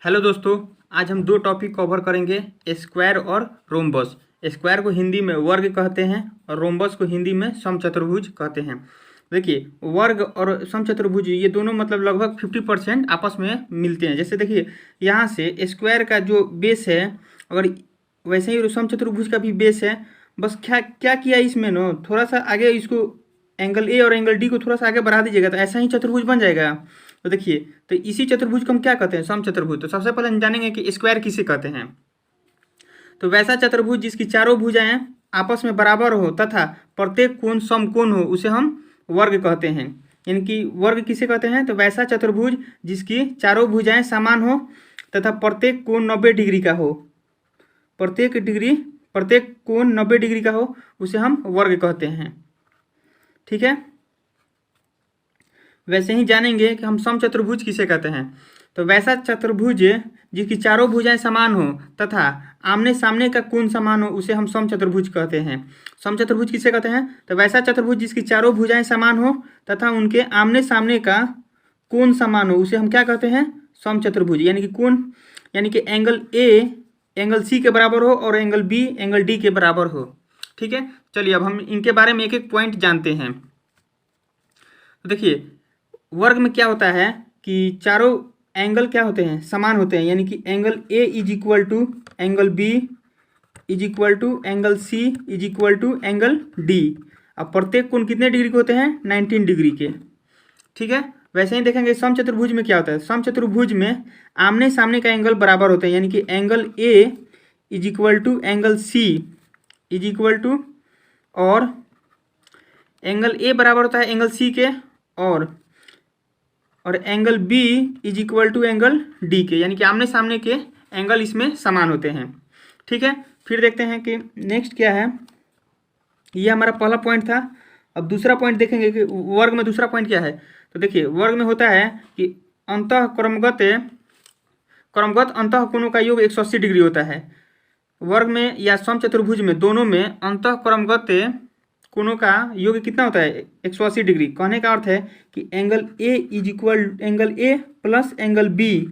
Hello दोस्तों, आज हम दो टॉपिक कवर करेंगे। स्क्वायर और रोम्बस। स्क्वायर को हिंदी में वर्ग कहते हैं और रोम्बस को हिंदी में समचतुर्भुज कहते हैं। देखिए, वर्ग और समचतुर्भुज ये दोनों मतलब लगभग 50% आपस में मिलते हैं। जैसे देखिए, यहाँ से स्क्वायर का जो बेस है, अगर वैसे ही समचतुर्भुज का भी बेस है। बस क्या क्या किया इसमें न, थोड़ा सा आगे इसको एंगल ए और एंगल डी को थोड़ा सा आगे बढ़ा दीजिएगा तो ऐसा ही चतुर्भुज बन जाएगा। तो देखिए, तो इसी चतुर्भुज को हम क्या कहते हैं? समचतुर्भुज। तो सबसे पहले हम जानेंगे कि स्क्वायर किसे कहते हैं। तो वैसा चतुर्भुज जिसकी चारों भुजाएं आपस में बराबर हो तथा प्रत्येक कोण समकोण हो उसे हम वर्ग कहते हैं। यानी कि वर्ग किसे कहते हैं? तो वैसा चतुर्भुज जिसकी चारों भुजाएं समान हो तथा प्रत्येक कोण 90 डिग्री का हो। प्रत्येक कोण 90 डिग्री का हो उसे हम वर्ग कहते हैं। ठीक है। वैसे ही जानेंगे कि हम समचतुर्भुज किसे कहते हैं। तो वैसा चतुर्भुज जिसकी चारों भुजाएं समान हो तथा आमने सामने का कोण समान हो उसे हम समचतुर्भुज कहते हैं। समचतुर्भुज किसे कहते हैं? तो वैसा चतुर्भुज जिसकी चारों भुजाएं समान हो तथा उनके आमने सामने का कोण समान हो उसे हम क्या कहते हैं? समचतुर्भुज। यानी कि कोण, यानी कि एंगल ए एंगल सी के बराबर हो और एंगल बी एंगल डी के बराबर हो। ठीक है। चलिए अब हम इनके बारे में एक एक पॉइंट जानते हैं। तो देखिए, वर्ग में क्या होता है कि चारों एंगल क्या होते हैं? समान होते हैं। यानी कि angle A is equal to angle B is equal to angle C is equal to angle D. अब प्रत्येक कोण कितने डिग्री के होते हैं? 19 डिग्री के। ठीक है। वैसे ही देखेंगे समचतुर्भुज में क्या होता है। समचतुर्भुज में आमने सामने का एंगल बराबर होते हैं। यानी कि angle A is equal to angle C is equal to, और एंगल ए बराबर होता है एंगल सी के, और angle B is equal to angle D के। यानी कि आमने सामने के एंगल इसमें समान होते हैं। ठीक है। फिर देखते हैं कि नेक्स्ट क्या है। ये हमारा पहला पॉइंट था। अब दूसरा पॉइंट देखेंगे कि वर्ग में दूसरा पॉइंट क्या है। तो देखिए, वर्ग में होता है कि अंतः क्रमगत अंतः कोणों का योग 180 डिग्री होता है। वर्ग में या समचतुर्भुज में दोनों में अंतः क्रमगत कोणों का योग कितना होता है? 180 डिग्री। कहने का अर्थ है कि angle A plus angle B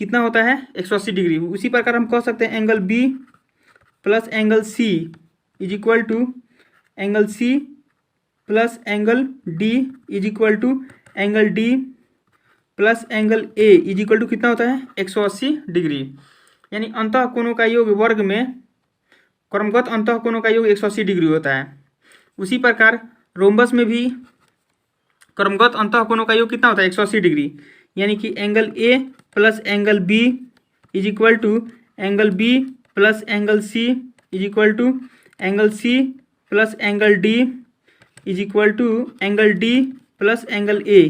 कितना होता है? 180 डिग्री। उसी प्रकार हम कह सकते हैं angle B plus angle C is equal to angle C plus angle D is equal to angle D plus angle A is equal to कितना होता है? 180 डिग्री। यानी अंतः कोणों का योग वर्ग में क्रमगत अंतः कोणों का योग 180 डिग्री होता है। उसी प्रकार रोम्बस में भी क्रमगत अंतः कोणों का योग कितना होता है? 180 डिग्री। यानी कि angle A plus angle B is equal to angle B plus angle C is equal to angle C plus angle D is equal to angle D plus angle A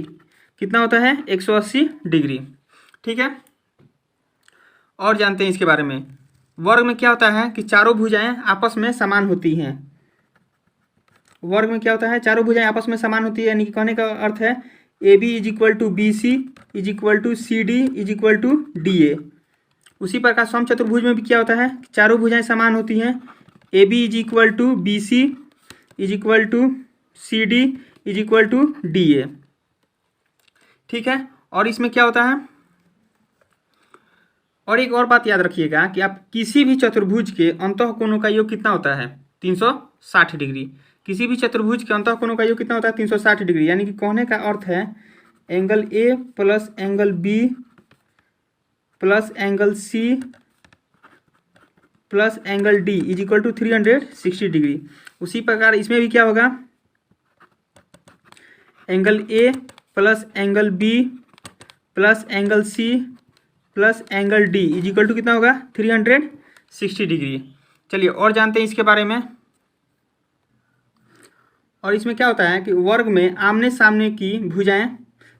कितना होता है? 180 डिग्री। ठीक है। और जानते हैं इसके बारे में। वर्ग में क्या होता है कि चारों भुजाएं आपस में समान होती हैं। वर्ग में क्या होता है? चारों भुजाएं आपस में समान होती है। यानी कि कहने का अर्थ है A B is equal to B C is equal to C D is equal to D A. उसी प्रकार समचतुर्भुज में भी क्या होता है? चारों भुजाएं समान होती हैं। A B is equal to B C is equal to C D is equal to D A. ठीक है। और इसमें क्या होता है, और एक और बात याद रखिएगा कि आप किसी भी चतुर्भुज के अंतः कोणों का योग कितना होता है? 360 डिग्री। किसी भी चतुर्भुज के अंतः कोणों का योग कितना होता है? 360 डिग्री। यानी कि कहने का अर्थ है angle A plus angle B plus angle C plus angle D is equal to 360 degree. उसी प्रकार इसमें भी क्या होगा? Angle A plus angle B plus angle C plus angle D is equal to कितना होगा? 360 डिग्री। चलिए और जानते हैं इसके बारे में। और इसमें क्या होता है कि वर्ग में आमने सामने की भुजाएं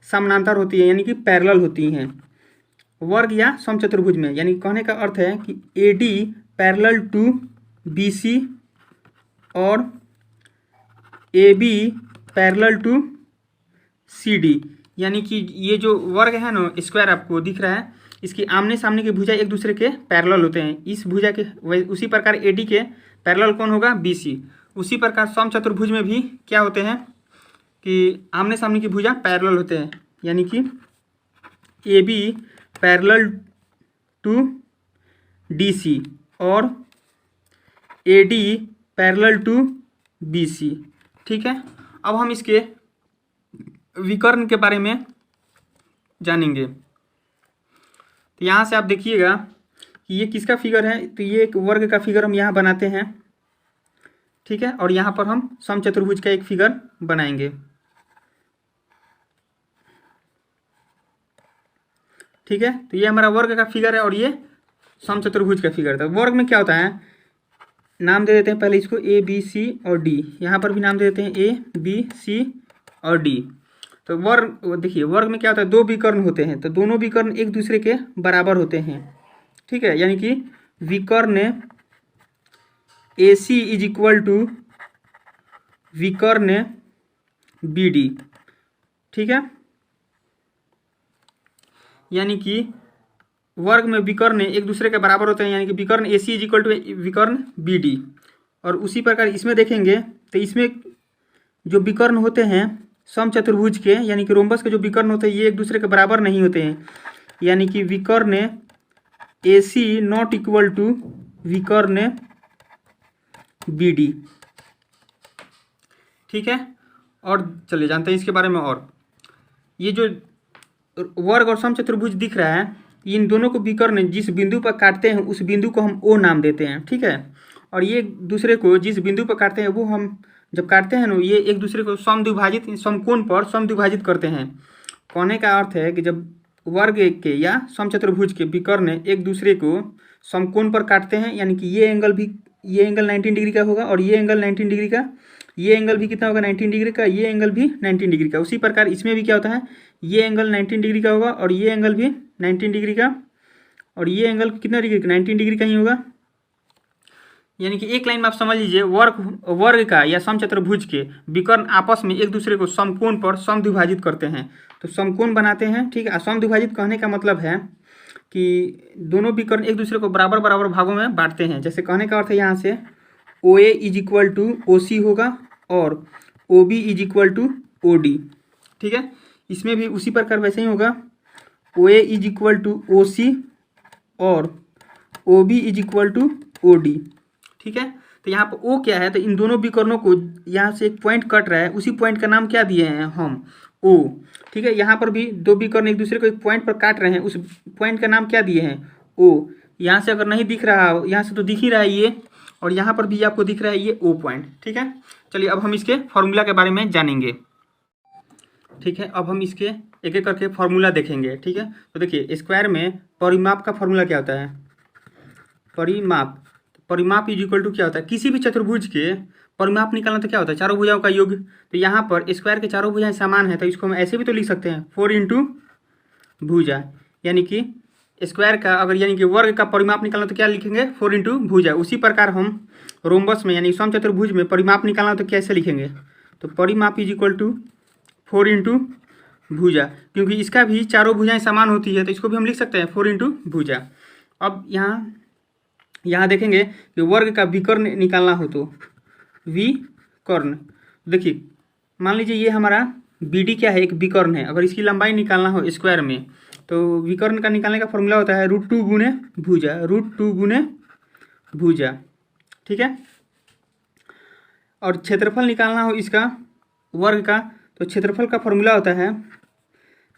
समानांतर होती हैं। यानी कि पैरेलल होती हैं वर्ग या समचतुर्भुज में। यानी कहने का अर्थ है कि A D parallel to B C और A B parallel to C D. यानी कि ये जो वर्ग है ना, स्क्वायर आपको दिख रहा है, इसकी आमने सामने की भुजा एक दूसरे के पैरेलल होते हैं। इस भुजा के उसी प्रकार एडी के पैरेलल कौन होगा? बीसी। उसी प्रकार समचतुर्भुज में भी क्या होते हैं कि आमने सामने की भुजा पैरेलल होते हैं। यानी कि A B parallel to DC और AD पैरेलल टू BC। ठीक है, अब हम इसके विकर्ण के बारे में जानेंगे। तो यहाँ से आप देखिएगा कि ये किसका फिगर है, तो ये एक वर्ग का फिगर हम यहाँ बनाते हैं। ठीक है, और यहाँ पर हम समचतुर्भुज का एक फिगर बनाएंगे। ठीक है, तो ये हमारा वर्ग का फिगर है और ये समचतुर्भुज का फिगर था। वर्ग में क्या होता है, नाम दे देते हैं पहले इसको A B C और D, यहाँ पर भी नाम दे देते हैं A B C और D। तो वर्ग देखिए, वर्ग में क्या होता है, दो विकर्ण होते हैं, तो दोनों विकर्ण एक दूसरे के बराबर होते हैं। ठीक है, यानी कि विकर्ण AC इज इक्वल टू विकर्ण BD। ठीक है, यानी कि वर्ग में विकर्ण एक दूसरे के बराबर होते हैं, यानी कि विकर्ण AC इज इक्वल टू विकर्ण BD। और उसी प्रकार इसमें देखेंगे तो इसमें जो विकर्ण होते हैं समचतुर्भुज के, यानी कि रोम्बस के जो विकर्ण होते हैं ये एक दूसरे के बराबर नहीं होते हैं, यानी कि विकर्ण AC नॉट इक्वल टू विकर्ण BD। ठीक है, और चलिए जानते हैं इसके बारे में। और ये जो वर्ग और समचतुर्भुज दिख रहा है, इन दोनों को विकर्ण जिस बिंदु पर काटते हैं उस बिंदु को हम O नाम देते हैं। ठीक है, और ये दूसरे को जिस बिंदु पर काटते हैं वो हम जब काटते हैं ना, ये एक दूसरे को समद्विभाजित समकोण पर समद्विभाजित करते हैं। कहने का अर्थ है कि जब वर्ग के या समचतुर्भुज के विकर्ण एक दूसरे को समकोण पर काटते हैं, यानी कि ये एंगल 19 डिग्री का होगा और ये एंगल 19 डिग्री का, ये एंगल भी कितना होगा 19 डिग्री का, ये एंगल भी 19 डिग्री का। उसी प्रकार इसमें भी क्या होता है, ये एंगल 19 डिग्री का होगा और ये एंगल भी 19 डिग्री का, और ये एंगल कितना डिग्री का, 19 डिग्री का ही होगा। यानी कि एक लाइन में आप समझ लीजिए, वर्ग का या समचतुर्भुज के विकर्ण आपस में एक दूसरे को समकोण पर समद्विभाजित करते हैं, तो समकोण बनाते हैं। ठीक है, समद्विभाजित कहने का मतलब है कि दोनों विकर्ण एक दूसरे को बराबर बराबर भागों में बांटते हैं। जैसे कहने का अर्थ है यहाँ से OA is equal to OC होगा और OB is equal to OD। ठीक है, इसमें भी उसी प्रकार वैसे ही होगा, OA is equal to OC और OB is equal to OD। ठीक है, तो यहाँ पर O क्या है, तो इन दोनों विकर्णों को यहाँ से एक पॉइंट कट रहा है, उसी पॉइंट का नाम क्या दिए हैं हम, O। ठीक है, यहाँ पर भी दो विकर्ण एक दूसरे को एक पॉइंट पर काट रहे हैं, उस पॉइंट का नाम क्या दिए हैं, O। यहाँ से अगर नहीं दिख रहा हो, यहाँ से तो दिख ही रहा है ये, और यहाँ पर भी आपको दिख रहा है ये O पॉइंट। ठीक है, चलिए अब हम इसके फॉर्मूला के बारे में जानेंगे। ठीक है, अब हम इसके एक एक करके फॉर्मूला देखेंगे। ठीक है, तो देखिए स्क्वायर में परिमाप का फॉर्मूला क्या होता है, परिमाप इज इक्वल टू क्या होता है, किसी भी चतुर्भुज के परिमाप निकालना तो क्या होता है, चारों भुजाओं का योग। तो यहाँ पर स्क्वायर के चारों भुजाएं समान है, तो इसको हम ऐसे भी तो लिख सकते हैं 4 इंटू भुजा, यानी कि स्क्वायर का अगर यानी कि वर्ग का परिमाप निकालना तो क्या लिखेंगे 4 इंटू भुजा। उसी प्रकार हम रोम्बस में यानी समचतुर्भुज में परिमाप निकालना तो कैसे लिखेंगे, तो परिमाप इज इक्वल टू 4 इंटू भुजा, क्योंकि इसका भी चारों भुजाएं समान होती है तो इसको भी हम लिख सकते हैं 4 इंटू भुजा। अब यहाँ देखेंगे कि वर्ग का विकर्ण निकालना हो तो विकर्ण, देखिए मान लीजिए ये हमारा BD क्या है, एक विकर्ण है। अगर इसकी लंबाई निकालना हो स्क्वायर में तो विकर्ण का निकालने का फॉर्मूला होता है √2 गुणे भुजा, √2 गुणे भुजा। ठीक है, और क्षेत्रफल निकालना हो इसका वर्ग का, तो क्षेत्रफल का फॉर्मूला होता है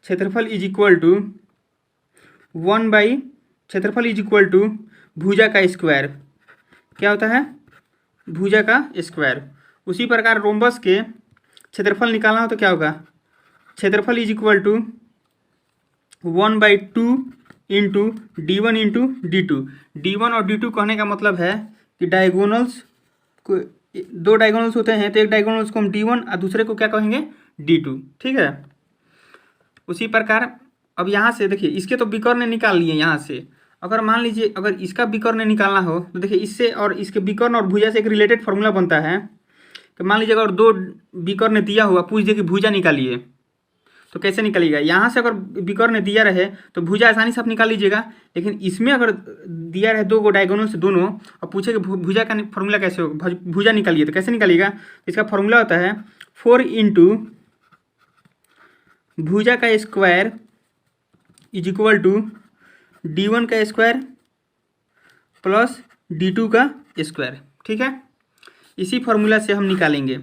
क्षेत्रफल इज इक्वल टू 1/, क्षेत्रफल इज इक्वल टू भुजा का स्क्वायर, क्या होता है भुजा का स्क्वायर। उसी प्रकार रोम्बस के क्षेत्रफल निकालना हो तो क्या होगा, क्षेत्रफल is equal to 1/2 into D1 into D2। D1 और D2 कहने का मतलब है कि डायगोनल्स को, दो डायगोनल्स होते हैं तो एक डायगोनल्स को हम D1 और दूसरे को क्या कहेंगे D2। ठीक है, उसी प्रकार अब यहाँ से देखिए इसके तो विकर्ण निकाल लिए यहाँ से, अगर मान लीजिए अगर इसका विकर्ण निकालना हो तो देखिए इससे और इसके विकर्ण और भुजा से एक रिलेटेड फॉर्मूला बनता है कि मान लीजिए अगर दो विकर्ण दिया हुआ पूछ दिए कि भुजा निकालिए तो कैसे निकलेगा। यहाँ से अगर विकर्ण दिया रहे तो भुजा आसानी से आप निकाल लीजिएगा, लेकिन इसमें अगर दिया रहे दो डायगोनल से दोनों और पूछे कि भुजा का फॉर्मूला कैसे होगा, भुजा निकालिए तो कैसे निकालिएगा। इसका फॉर्मूला होता है 4 इंटू भुजा का square is equal to D1 का स्क्वायर प्लस D2 का स्क्वायर। ठीक है, इसी फॉर्मूला से हम निकालेंगे।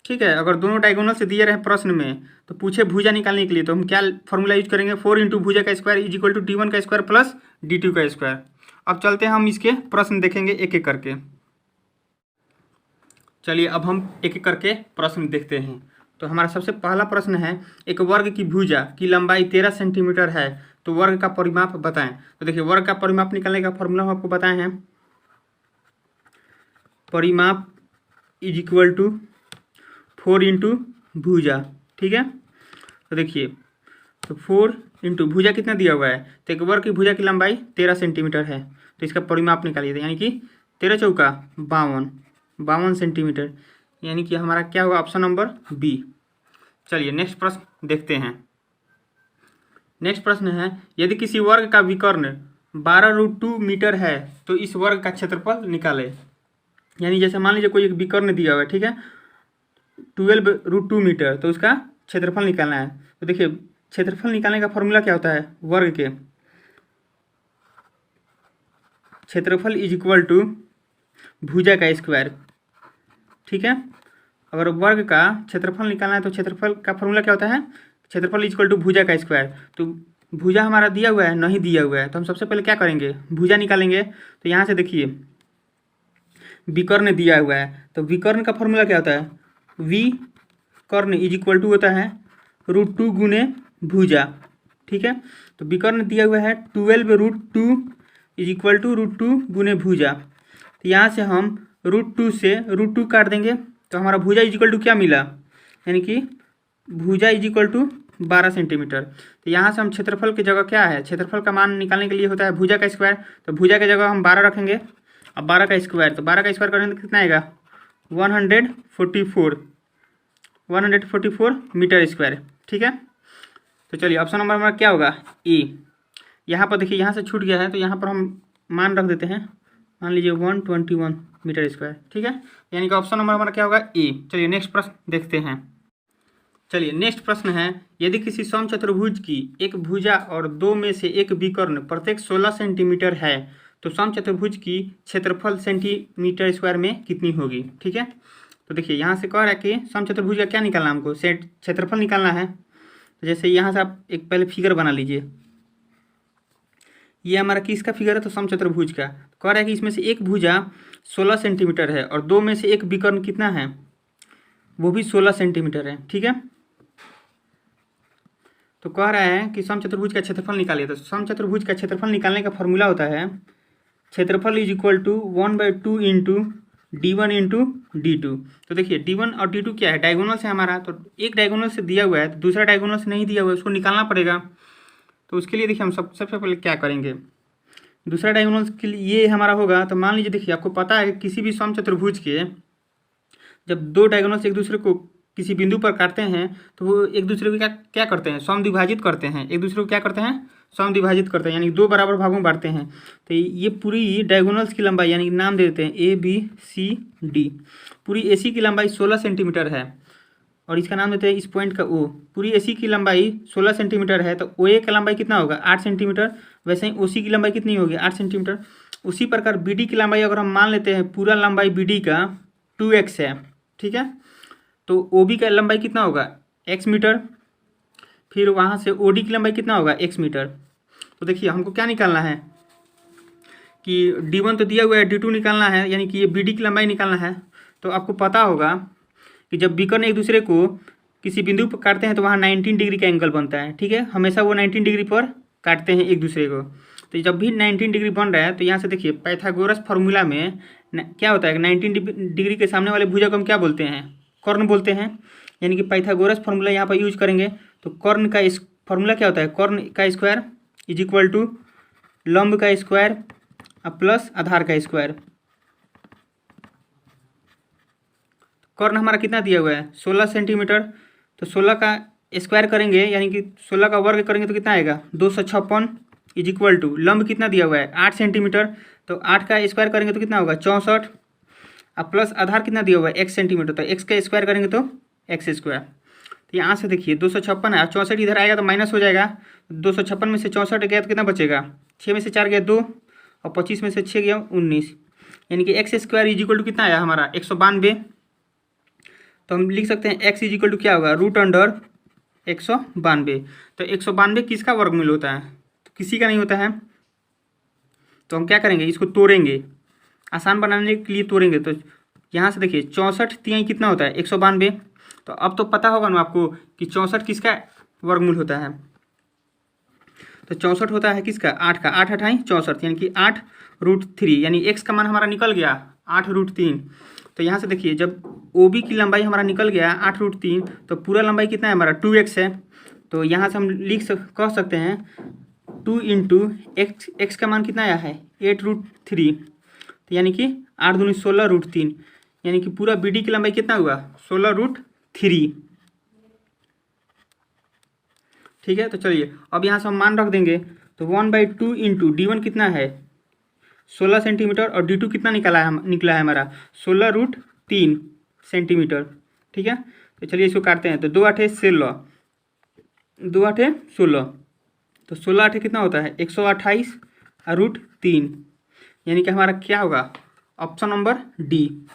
ठीक है, अगर दोनों डायगोनल से दिए रहे प्रश्न में तो पूछे भुजा निकालने के लिए तो हम क्या फॉर्मूला यूज करेंगे, 4 इंटू भुजा का square is equal to D1 का स्क्वायर प्लस D2 का स्क्वायर। अब चलते हैं हम इसके प्रश्न देखेंगे एक एक करके। चलिए अब हम एक एक करके प्रश्न देखते हैं। तो हमारा सबसे पहला प्रश्न है, एक वर्ग की भुजा की लंबाई 13 सेंटीमीटर है तो वर्ग का परिमाप बताएं। तो देखिए वर्ग का परिमाप निकालने का फॉर्मूला हम आपको बताए हैं, परिमाप इज इक्वल टू 4 इंटू भुजा। ठीक है, तो देखिए तो 4 इंटू भुजा कितना दिया हुआ है, तो एक वर्ग की भुजा की लंबाई 13 सेंटीमीटर है तो इसका परिमाप निकालिए, यानी कि 13 चौका 52 सेंटीमीटर, यानी कि हमारा क्या होगा, ऑप्शन नंबर बी। चलिए नेक्स्ट प्रश्न देखते हैं। नेक्स्ट प्रश्न है, यदि किसी वर्ग का विकर्ण 12√2 मीटर है तो इस वर्ग का क्षेत्रफल निकाले। यानी जैसे मान लीजिए कोई एक विकर्ण दिया हुआ है, ठीक है, 12√2 मीटर, तो उसका क्षेत्रफल निकालना है। तो देखिए क्षेत्रफल निकालने का फॉर्मूला क्या होता है, वर्ग के क्षेत्रफल इज इक्वल टू भुजा का स्क्वायर। ठीक है, अगर वर्ग का क्षेत्रफल निकालना है तो क्षेत्रफल का फॉर्मूला क्या होता है, क्षेत्रफल इज इक्वल टू भुजा का स्क्वायर। तो भुजा हमारा दिया हुआ है, नहीं दिया हुआ है, तो हम सबसे पहले क्या करेंगे, भुजा निकालेंगे। तो यहाँ से देखिए विकर्ण दिया हुआ है, तो विकर्ण का फॉर्मूला क्या होता है, विकर्ण इज इक्वल टू होता है √2 गुने भुजा। ठीक है, तो विकर्ण दिया हुआ है 12√2 इज इक्वल टू √2 गुने भुजा। तो यहाँ से हम √2 से √2 काट देंगे तो हमारा भुजा इज इक्वल टू क्या मिला, यानी कि भुजा इज इक्वल टू 12 सेंटीमीटर। तो यहाँ से हम क्षेत्रफल की जगह क्या है, क्षेत्रफल का मान निकालने के लिए होता है भुजा का स्क्वायर, तो भुजा की जगह हम 12 रखेंगे। अब 12 का स्क्वायर, तो 12 का स्क्वायर करेंगे तो कितना आएगा, 144 मीटर स्क्वायर। ठीक है, तो चलिए ऑप्शन नंबर हमारा क्या होगा, ए। यहाँ पर देखिए यहाँ से छूट गया है तो यहाँ पर हम मान रख देते हैं, मान लीजिए 121 मीटर स्क्वायर। ठीक है, यानी कि ऑप्शन नंबर हमारा क्या होगा, ए। चलिए नेक्स्ट प्रश्न देखते हैं। चलिए नेक्स्ट प्रश्न है, यदि किसी समचतुर्भुज की एक भुजा और दो में से एक विकर्ण प्रत्येक 16 सेंटीमीटर है तो समचतुर्भुज की क्षेत्रफल सेंटीमीटर स्क्वायर में कितनी होगी। ठीक है, तो देखिए यहाँ से कह रहा है कि समचतुर्भुज का क्या निकालना है, हमको क्षेत्रफल निकालना है। तो जैसे यहाँ से आप एक पहले फिगर बना लीजिए, ये हमारा किसका फिगर है, तो समचतुर्भुज का। कह रहा है कि इसमें से एक भुजा 16 सेंटीमीटर है और दो में से एक विकर्ण कितना है, वो भी 16 सेंटीमीटर है। ठीक है, तो कह रहा है कि समचतुर्भुज का क्षेत्रफल निकालिए। तो समचतुर्भुज का क्षेत्रफल निकालने का फॉर्मूला होता है क्षेत्रफल is equal to 1/2 into D1 into D2। तो देखिए D1 और D2 क्या है, डायगोनल से हमारा, तो एक डायगोनल से दिया हुआ है तो दूसरा डायगोनल से नहीं दिया हुआ है, उसको निकालना पड़ेगा। तो उसके लिए देखिए हम सबसे पहले क्या करेंगे, दूसरा डायगोनल के लिए ये हमारा होगा। तो मान लीजिए देखिए आपको पता है कि किसी भी समचतुर्भुज के जब दो डायगोनल से एक दूसरे को किसी बिंदु पर काटते हैं तो वो एक दूसरे को क्या करते हैं, समद्विभाजित करते हैं, एक दूसरे को क्या करते हैं, समद्विभाजित करते हैं, यानी दो बराबर भागों में बांटते हैं। तो ये पूरी डायगोनल्स की लंबाई, यानी नाम दे देते हैं ABCD, पूरी AC की लंबाई 16 सेंटीमीटर है और इसका नाम देते हैं इस पॉइंट का O। पूरी AC की लंबाई 16 सेंटीमीटर है तो OA का लंबाई कितना होगा, 8 सेंटीमीटर। वैसे ही OC की लंबाई कितनी होगी, 8 सेंटीमीटर। उसी प्रकार BD की लंबाई अगर हम मान लेते हैं पूरा लंबाई BD का 2x है। ठीक है, तो OB का लंबाई कितना होगा, x मीटर, फिर वहाँ से OD की लंबाई कितना होगा, x मीटर। तो देखिए हमको क्या निकालना है कि D1 तो दिया हुआ है, D2 निकालना है, यानी कि ये BD की लंबाई निकालना है। तो आपको पता होगा कि जब विकर्ण एक दूसरे को किसी बिंदु पर काटते हैं तो वहाँ 19 डिग्री का एंगल बनता है। ठीक है, हमेशा वो 19 डिग्री पर काटते हैं एक दूसरे को। तो जब भी 19 डिग्री बन रहा है तो यहाँ से देखिए पाइथागोरस फार्मूला में क्या होता है, 19 डिग्री के सामने वाले भुजा को हम क्या बोलते हैं, कर्ण बोलते हैं। यानी कि पाइथागोरस फार्मूला यहाँ पर यूज करेंगे तो कर्ण का इस फार्मूला क्या होता है, कर्ण का स्क्वायर इज इक्वल टू लंब का स्क्वायर प्लस आधार का स्क्वायर। कर्ण हमारा कितना दिया हुआ है, 16 सेंटीमीटर, तो 16 का स्क्वायर करेंगे यानी कि 16 का वर्ग करेंगे तो कितना आएगा, 256 इज इक्वल टू लंब कितना दिया हुआ है 8 सेंटीमीटर, तो 8 का स्क्वायर करेंगे तो कितना होगा 64, अब प्लस आधार कितना दिया हुआ है x सेंटीमीटर, तो x का स्क्वायर करेंगे तो x स्क्वायर। तो यहाँ से देखिए 256 है और 64 इधर आएगा तो माइनस हो जाएगा। 256 में से 64 गया तो कितना बचेगा, 6 में से 4 गया 2 और 25 में से 6 गया 19, यानी कि X square is equal to कितना आया हमारा 192। तो हम लिख सकते हैं एक्स इज इक्वल टू क्या होगा, रूट अंडर 192। तो 192 किसका वर्गमूल होता है, तो किसी का नहीं होता है। तो हम क्या करेंगे, इसको तोड़ेंगे, आसान बनाने के लिए तोड़ेंगे। तो यहाँ से देखिए 64 तिहाई कितना होता है 192। तो अब तो पता होगा ना आपको कि 64 किसका वर्गमूल होता है। तो 64 होता है किसका, 8 का, 8 अठाई 64, यानी कि 8√3, यानी एक्स का मान हमारा निकल गया 8√3। तो यहाँ से देखिए जब OB की लंबाई हमारा निकल गया 8√3, तो पूरा लंबाई कितना है हमारा 2x है। तो यहाँ से हम कह सकते हैं 2 इंटू एक्स का मान कितना आया है 8√3, तो यानी कि 8 दूनी 16√3, यानी कि पूरा BD की लंबाई कितना हुआ 16√3। ठीक है, तो चलिए अब यहाँ से हम मान रख देंगे। तो 1/2 इंटू D1 कितना है 16 सेंटीमीटर और D2 कितना निकला है हमारा 16√3 सेंटीमीटर। ठीक है, तो चलिए इसको काटते हैं। तो 2 8 16, 2 8 16, तो 16 8 कितना होता है 128√3, यानी कि हमारा क्या होगा ऑप्शन नंबर डी।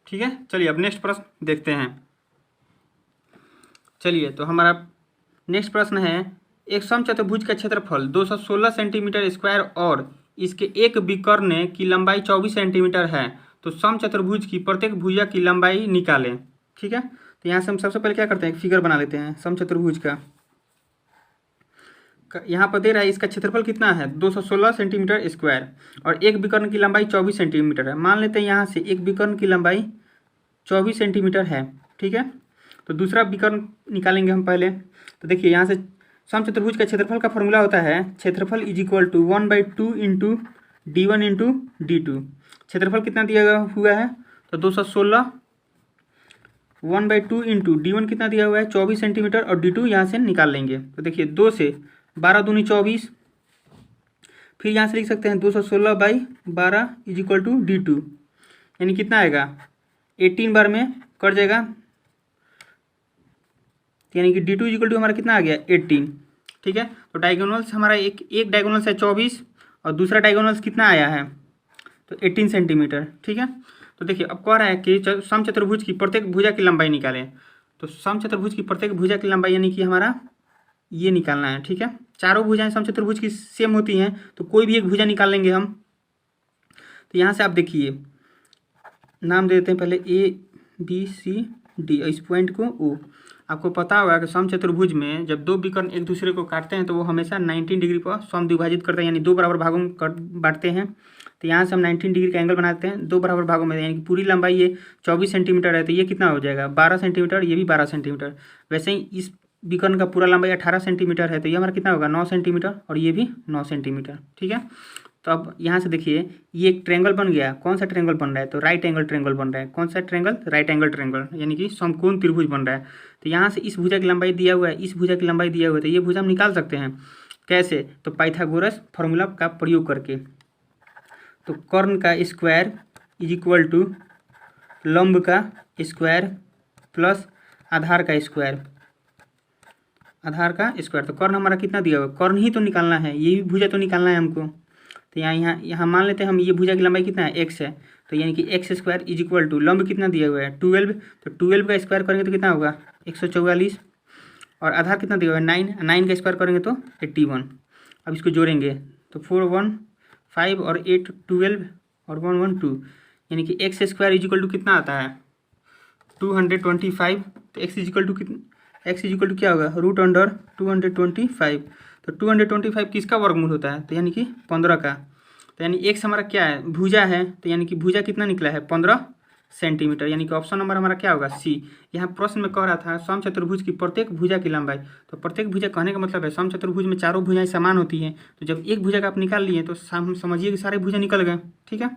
ठीक है, चलिए अब नेक्स्ट प्रश्न देखते हैं। चलिए तो हमारा नेक्स्ट प्रश्न है, एक समचतुर्भुज का क्षेत्रफल 216 सेंटीमीटर स्क्वायर और इसके एक विकर्ण की लंबाई 24 सेंटीमीटर है, तो समचतुर्भुज की प्रत्येक भुजा की लंबाई निकालें। ठीक है, तो यहाँ से हम सबसे पहले क्या करते हैं, एक फिगर बना लेते हैं समचतुर्भुज का। यहाँ पर दे रहा है इसका क्षेत्रफल कितना है 216 सेंटीमीटर स्क्वायर और एक विकर्ण की लंबाई 24 सेंटीमीटर है। मान लेते हैं यहाँ से एक विकर्ण की लंबाई 24 सेंटीमीटर है। ठीक है, तो दूसरा विकर्ण निकालेंगे हम पहले। तो देखिए यहाँ से समचतुर्भुज का क्षेत्रफल का फॉर्मूला होता है क्षेत्रफल is equal to 1/2 into D1 into D2। क्षेत्रफल कितना दिया हुआ है तो 216, 1/2 इंटू D1 कितना दिया हुआ है 24 सेंटीमीटर और D2 यहाँ से निकाल लेंगे। तो देखिए 2 से 12 दूनी 24, फिर यहाँ से लिख सकते हैं 216/12 इज इक्वल टू D2, यानी कितना आएगा 18 बार में कट जाएगा, यानी कि D2 इक्वल टू हमारा कितना आ गया 18। ठीक है, तो डायगोनल्स हमारा एक डायगोनल्स है 24 और दूसरा डायगोनल्स कितना आया है तो 18 सेंटीमीटर। ठीक है, तो देखिए अब कह रहा है कि समचतुर्भुज की प्रत्येक भुजा की लंबाई निकालें। तो समचतुर्भुज की प्रत्येक भुजा की लंबाई यानी कि हमारा ये निकालना है। ठीक है, चारों भुजाएं समचतुर्भुज की सेम होती हैं, तो कोई भी एक भुजा निकाल लेंगे हम। तो यहाँ से आप देखिए नाम दे देते हैं पहले ABCD और इस पॉइंट को O। आपको पता होगा कि समचतुर्भुज में जब दो विकर्ण एक दूसरे को काटते हैं तो वो हमेशा 90 डिग्री पर समद्विभाजित करते हैं, यानी दो बराबर भागों में बांटते हैं। तो यहाँ से हम 90 डिग्री का एंगल बनाते हैं दो बराबर भागों में, यानी कि पूरी लंबाई ये 24 सेंटीमीटर है तो ये कितना हो जाएगा 12 सेंटीमीटर, ये भी 12 सेंटीमीटर। वैसे ही इस विकर्ण का पूरा लंबाई 18 सेंटीमीटर है तो ये हमारा कितना होगा 9 सेंटीमीटर और ये भी 9 सेंटीमीटर। ठीक है, तो अब यहाँ से देखिए ये एक ट्रेंगल बन गया। कौन सा ट्रेंगल बन रहा है तो राइट एंगल ट्रेंगल बन रहा है। कौन सा ट्रेंगल, राइट एंगल ट्रेंगल, यानी कि समकोण त्रिभुज बन रहा है। तो यहाँ से इस भुजा की लंबाई दिया हुआ है, इस भुजा की लंबाई दिया हुआ है, तो ये भुजा हम निकाल सकते हैं। कैसे, तो पाइथागोरस फार्मूला का प्रयोग करके। तो कर्ण का स्क्वायर इज इक्वल टू लंब का स्क्वायर प्लस आधार का स्क्वायर, आधार का स्क्वायर। तो कर्ण हमारा कितना दिया हुआ है, कर्ण ही तो निकालना है, ये भी भुजा तो निकालना है हमको। तो यहाँ मान लेते हैं हम ये भुजा की लंबाई कितना है x है, तो यानी कि X square is equal to लंब कितना दिया हुआ है 12, तो 12 का स्क्वायर करेंगे तो कितना होगा 144 और आधार कितना दिया हुआ है 9, 9 का स्क्वायर करेंगे तो 81। अब इसको जोड़ेंगे तो 4 1 5 और 8 12 और 1 1 2, यानी कि X square is equal to कितना आता है 225। तो एक्स इज इक्वल टू क्या होगा रूट अंडर 225। तो 225 किसका वर्गमूल होता है तो यानी कि 15 का। तो यानी एक्स हमारा क्या है भुजा है, तो यानी कि भुजा कितना निकला है 15 सेंटीमीटर, यानी कि ऑप्शन नंबर हमारा क्या होगा सी। यहाँ प्रश्न में कह रहा था समचतुर्भुज की प्रत्येक भुजा की लंबाई। तो प्रत्येक भुजा कहने का मतलब है समचतुर्भुज में चारों भुजाएं समान होती हैं, तो जब एक भुजा का आप निकाल लिए तो समझिए कि सारे भुजा निकल गए। ठीक है,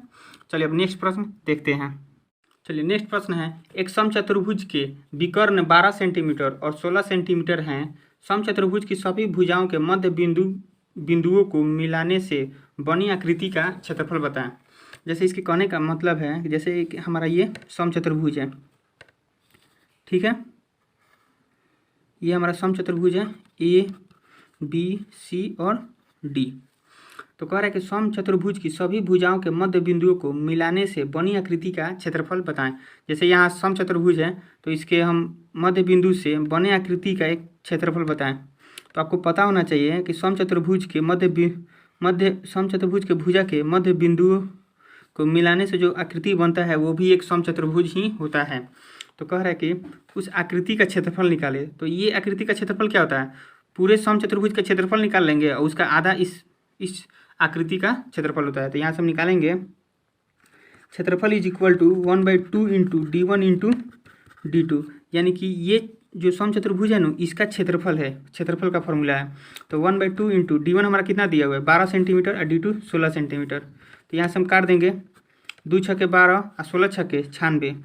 चलिए अब नेक्स्ट प्रश्न देखते हैं। चलिए नेक्स्ट प्रश्न है, एक समचतुर्भुज के विकर्ण 12 सेंटीमीटर और 16 सेंटीमीटर हैं। समचतुर्भुज की सभी भुजाओं के मध्य बिंदुओं को मिलाने से बनी आकृति का क्षेत्रफल बताएं। जैसे इसके कहने का मतलब है कि जैसे हमारा ये समचतुर्भुज है, ठीक है, ये हमारा समचतुर्भुज है ए बी सी और डी। तो कह रहा है कि समचतुर्भुज की सभी भुजाओं के मध्य बिंदुओं को मिलाने से बनी आकृति का क्षेत्रफल बताएं। जैसे यहाँ समचतुर्भुज है तो इसके हम मध्य बिंदु से बने आकृति का एक क्षेत्रफल बताएं। तो आपको पता होना चाहिए कि समचतुर्भुज के भुजा के मध्य बिंदुओं को मिलाने से जो आकृति बनता है वो भी एक समचतुर्भुज ही होता है। तो कह रहा है कि उस आकृति का क्षेत्रफल निकाले। तो ये आकृति का क्षेत्रफल क्या होता है, पूरे समचतुर्भुज का क्षेत्रफल निकाल लेंगे और उसका आधा इस आकृति का क्षेत्रफल होता है। तो यहाँ से हम निकालेंगे क्षेत्रफल is equal to 1/2 into D1 into D2, यानी कि ये जो समचतुर्भुज है ना इसका क्षेत्रफल है, क्षेत्रफल का फॉर्मूला है। तो 1/2 इंटू D1 हमारा कितना दिया हुआ है 12 सेंटीमीटर और D2 16 सेंटीमीटर। तो यहाँ से हम काट देंगे 2 छक्के 12 और 16 छक्के 96,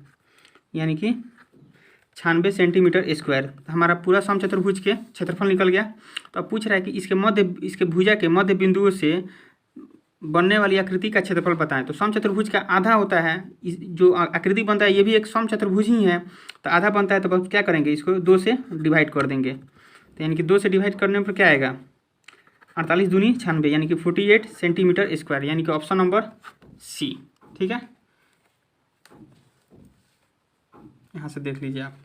यानी कि 96 सेंटीमीटर स्क्वायर। हमारा पूरा समचतुर्भुज के क्षेत्रफल निकल गया। तो अब पूछ रहा है कि इसके भुजा के मध्य बिंदुओं से बनने वाली आकृति का क्षेत्रफल बताएं। तो समचतुर्भुज का आधा होता है, जो आकृति बनता है ये भी एक समचतुर्भुज ही है। तो आधा बनता है तो बस क्या करेंगे, इसको 2 से डिवाइड कर देंगे। तो यानी कि 2 से डिवाइड करने पर क्या आएगा 48 दूनी 96, यानी कि 48 सेंटीमीटर स्क्वायर, यानी कि ऑप्शन नंबर सी। ठीक है, यहाँ से देख लीजिए आप।